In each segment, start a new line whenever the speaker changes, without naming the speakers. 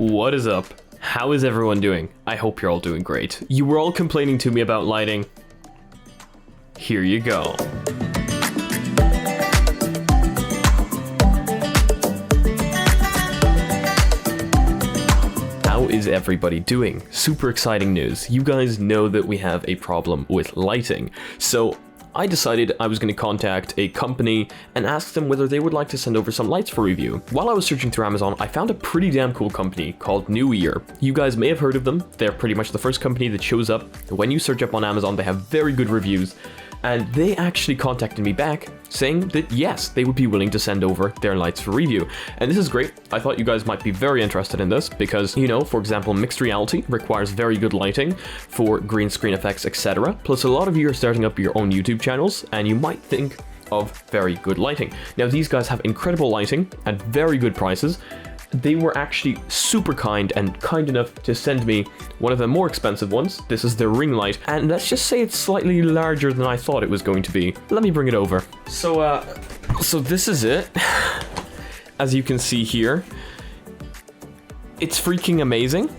What is up? How is everyone doing? I hope you're all doing great. You were all complaining to me about lighting. Here you go. How is everybody doing? Super exciting news. You guys know that we have a problem with lighting. So I decided I was going to contact a company and ask them whether they would like to send over some lights for review. While I was searching through Amazon, I found a pretty damn cool company called Neewer. You guys may have heard of them. They're pretty much the first company that shows up when you search up on Amazon. They have very good reviews. And they actually contacted me back saying that yes, they would be willing to send over their lights for review. And this is great. I thought you guys might be very interested in this because, you know, for example, mixed reality requires very good lighting for green screen effects, etc. Plus, a lot of you are starting up your own YouTube channels and you might think of very good lighting. Now, these guys have incredible lighting at very good prices. They were actually super kind and kind enough to send me one of the more expensive ones. This is their ring light, and let's just say it's slightly larger than I thought it was going to be. Let me bring it over. So this is it. As you can see here, it's freaking amazing.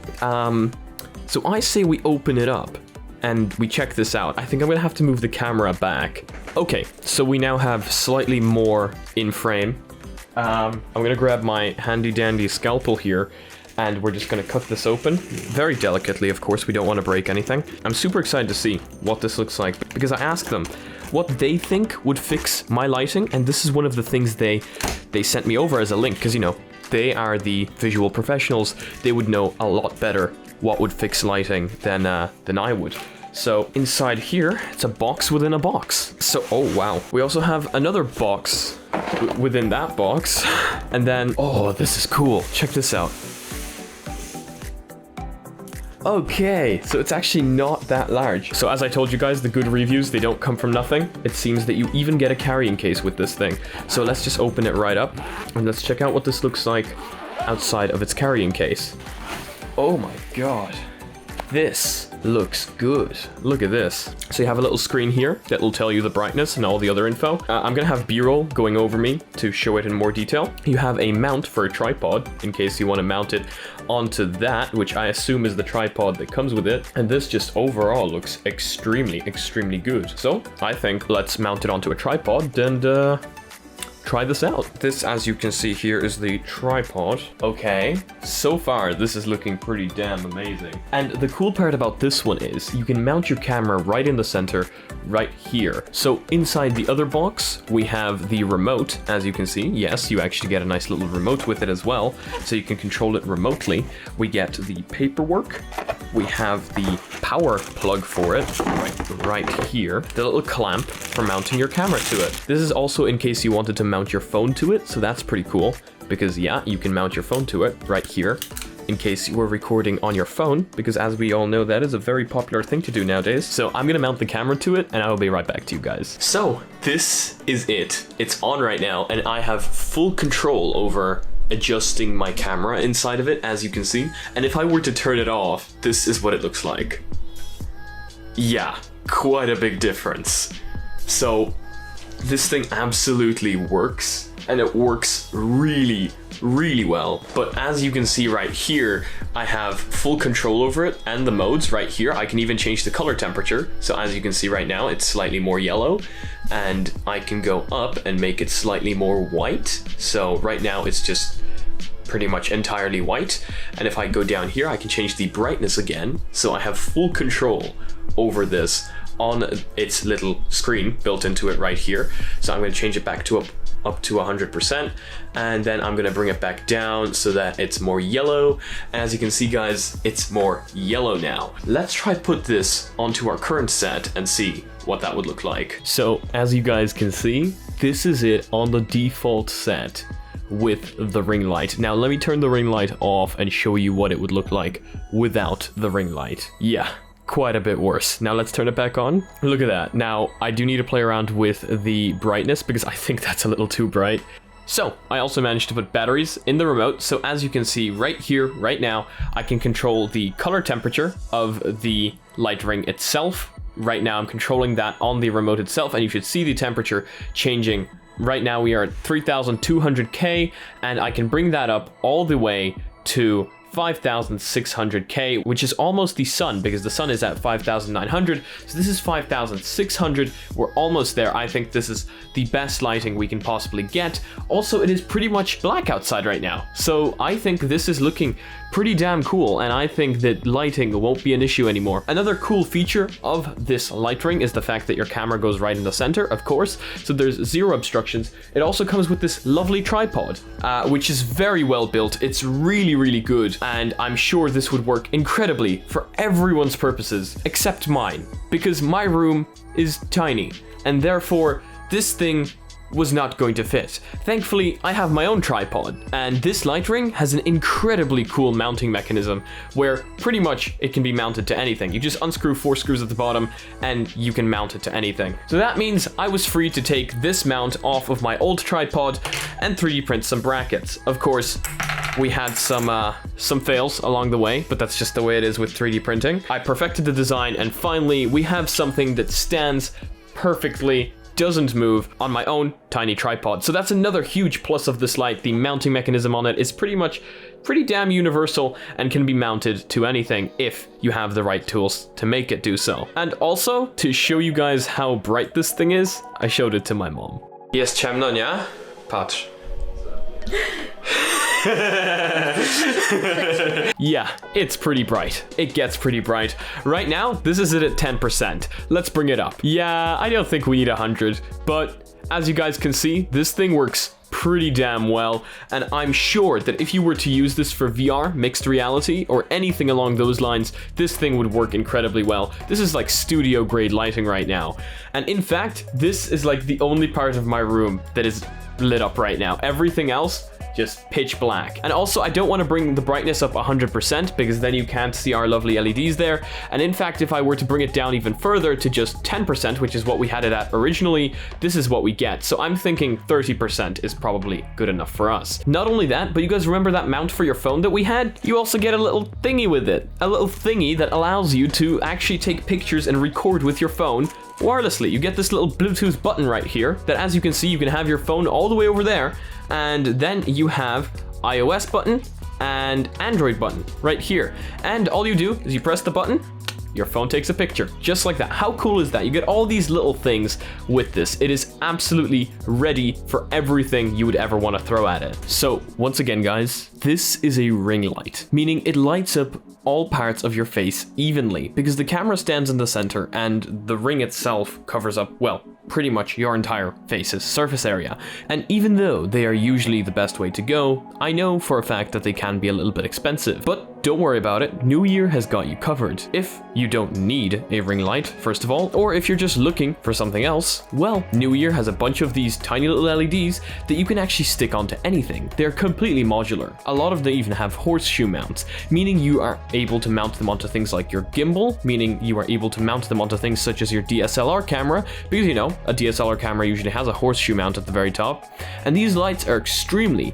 So I say we open it up and we check this out. I think I'm gonna have to move the camera back. Okay, so we now have slightly more in frame. I'm gonna grab my handy dandy scalpel here and we're just gonna cut this open very delicately. Of course, we don't want to break anything. I'm super excited to see what this looks like because I asked them what they think would fix my lighting, and this is one of the things they sent me over as a link because, you know, they are the visual professionals. They would know a lot better what would fix lighting than I would. So inside here, it's a box within a box. So, oh wow. We also have another box within that box. And then, oh, this is cool. Check this out. Okay, so it's actually not that large. So as I told you guys, the good reviews, they don't come from nothing. It seems that you even get a carrying case with this thing. So let's just open it right up and let's check out what this looks like outside of its carrying case. Oh my God. This looks good. Look at this. So you have a little screen here that will tell you the brightness and all the other info. I'm gonna have B-roll going over me to show it in more detail. You have a mount for a tripod in case you want to mount it onto that, which I assume is the tripod that comes with it. And this just overall looks extremely, extremely good. So I think let's mount it onto a tripod and try this out. This, as you can see here, is the tripod. Okay, so far this is looking pretty damn amazing. And the cool part about this one is you can mount your camera right in the center, right here. So inside the other box, we have the remote, as you can see. Yes, you actually get a nice little remote with it as well, so you can control it remotely. We get the paperwork. We have the power plug for it right here. The little clamp for mounting your camera to it. This is also in case you wanted to mount your phone to it, so that's pretty cool because yeah, you can mount your phone to it right here in case you were recording on your phone, because as we all know, that is a very popular thing to do nowadays. So I'm gonna mount the camera to it and I will be right back to you guys. So this is it. It's on right now and I have full control over adjusting my camera inside of it, as you can see. And if I were to turn it off, this is what it looks like. Yeah, quite a big difference. So this thing absolutely works, and it works really, really well. But as you can see right here, I have full control over it and the modes right here. I can even change the color temperature. So as you can see right now, it's slightly more yellow, and I can go up and make it slightly more white. So right now it's just pretty much entirely white. And if I go down here, I can change the brightness again. So I have full control over this on its little screen built into it right here. So I'm going to change it back to up to 100%, and then I'm going to bring it back down so that it's more yellow. As you can see, guys, it's more yellow now. Let's try put this onto our current set and see what that would look like. So as you guys can see, this is it on the default set with the ring light. Now let me turn the ring light off and show you what it would look like without the ring light. Yeah, quite a bit worse. Now let's turn it back on. Look at that. Now I do need to play around with the brightness because I think that's a little too bright. So I also managed to put batteries in the remote. So as you can see right here, right now, I can control the color temperature of the light ring itself. Right now I'm controlling that on the remote itself, and you should see the temperature changing. Right now we are at 3200K, and I can bring that up all the way to 5,600K, which is almost the sun, because the sun is at 5,900. So this is 5,600. We're almost there. I think this is the best lighting we can possibly get. Also, it is pretty much black outside right now, so I think this is looking pretty damn cool, and I think that lighting won't be an issue anymore. Another cool feature of this light ring is the fact that your camera goes right in the center, of course, so there's zero obstructions. It also comes with this lovely tripod, which is very well built. It's really, really good, and I'm sure this would work incredibly for everyone's purposes except mine, because my room is tiny, and therefore this thing was not going to fit. Thankfully, I have my own tripod, and this light ring has an incredibly cool mounting mechanism where pretty much it can be mounted to anything. You just unscrew 4 screws at the bottom and you can mount it to anything. So that means I was free to take this mount off of my old tripod and 3D print some brackets. Of course, we had some fails along the way, but that's just the way it is with 3D printing. I perfected the design, and finally we have something that stands perfectly, doesn't move, on my own tiny tripod. So that's another huge plus of this light. The mounting mechanism on it is pretty damn universal and can be mounted to anything if you have the right tools to make it do so. And also, to show you guys how bright this thing is, I showed it to my mom. Jest ciemno, nie? Patrz. Yeah, it's pretty bright. It gets pretty bright. Right now, this is it at 10%. Let's bring it up. Yeah, I don't think we need 100, but as you guys can see, this thing works pretty damn well, and I'm sure that if you were to use this for VR, mixed reality, or anything along those lines, this thing would work incredibly well. This is like studio grade lighting right now. And in fact, this is like the only part of my room that is lit up right now. Everything else, just pitch black. And also, I don't want to bring the brightness up 100% because then you can't see our lovely LEDs there. And in fact, if I were to bring it down even further to just 10%, which is what we had it at originally, this is what we get. So I'm thinking 30% is probably good enough for us. Not only that, but you guys remember that mount for your phone that we had? You also get a little thingy with it. A little thingy that allows you to actually take pictures and record with your phone wirelessly. You get this little Bluetooth button right here that, as you can see, you can have your phone all the way over there, and then you have iOS button and Android button right here. And all you do is you press the button, your phone takes a picture, just like that. How cool is that? You get all these little things with this. It is absolutely ready for everything you would ever want to throw at it. So once again, guys, this is a ring light, meaning it lights up all parts of your face evenly, because the camera stands in the center and the ring itself covers up, well, pretty much your entire face's surface area. And even though they are usually the best way to go, I know for a fact that they can be a little bit expensive. But don't worry about it, Neewer has got you covered. If you don't need a ring light, first of all, or if you're just looking for something else, well, Neewer has a bunch of these tiny little LEDs that you can actually stick onto anything. They're completely modular. A lot of them even have horseshoe mounts, meaning you are able to mount them onto things like your gimbal, meaning you are able to mount them onto things such as your DSLR camera, because you know, a DSLR camera usually has a horseshoe mount at the very top. And these lights are extremely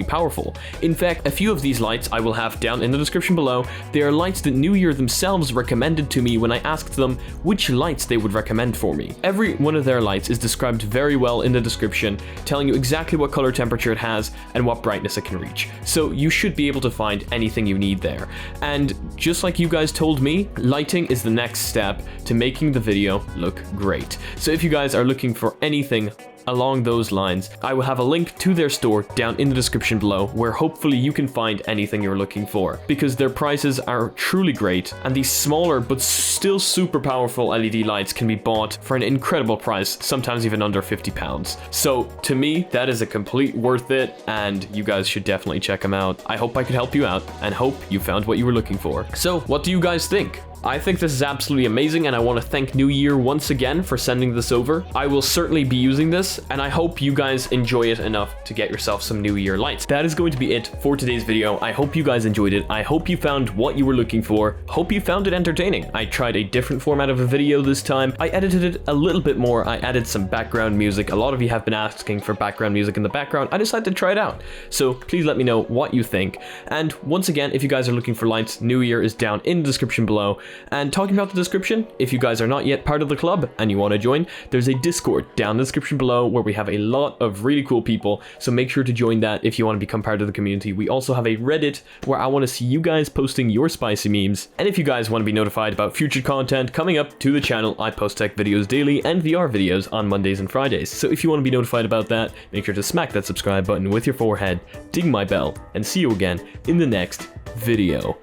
powerful. In fact, a few of these lights I will have down in the description below. They are lights that Neewer themselves recommended to me when I asked them which lights they would recommend for me. Every one of their lights is described very well in the description, telling you exactly what color temperature it has and what brightness it can reach. So you should be able to find anything you need there. And just like you guys told me, lighting is the next step to making the video look great. So if you guys are looking for anything along those lines, I will have a link to their store down in the description below, where hopefully you can find anything you're looking for, because their prices are truly great, and these smaller but still super powerful LED lights can be bought for an incredible price, sometimes even under £50. So to me, that is a complete worth it, and you guys should definitely check them out. I hope I could help you out, and hope you found what you were looking for. So what do you guys think? I think this is absolutely amazing, and I want to thank Neewer once again for sending this over. I will certainly be using this, and I hope you guys enjoy it enough to get yourself some Neewer lights. That is going to be it for today's video. I hope you guys enjoyed it. I hope you found what you were looking for. Hope you found it entertaining. I tried a different format of a video this time. I edited it a little bit more. I added some background music. A lot of you have been asking for background music in the background. I decided to try it out. So please let me know what you think. And once again, if you guys are looking for lights, Neewer is down in the description below. And talking about the description, if you guys are not yet part of the club and you want to join, there's a Discord down in the description below where we have a lot of really cool people, so make sure to join that if you want to become part of the community. We also have a Reddit where I want to see you guys posting your spicy memes, and if you guys want to be notified about future content coming up to the channel, I post tech videos daily and VR videos on Mondays and Fridays, so if you want to be notified about that, make sure to smack that subscribe button with your forehead, ding my bell, and see you again in the next video.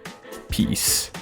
Peace.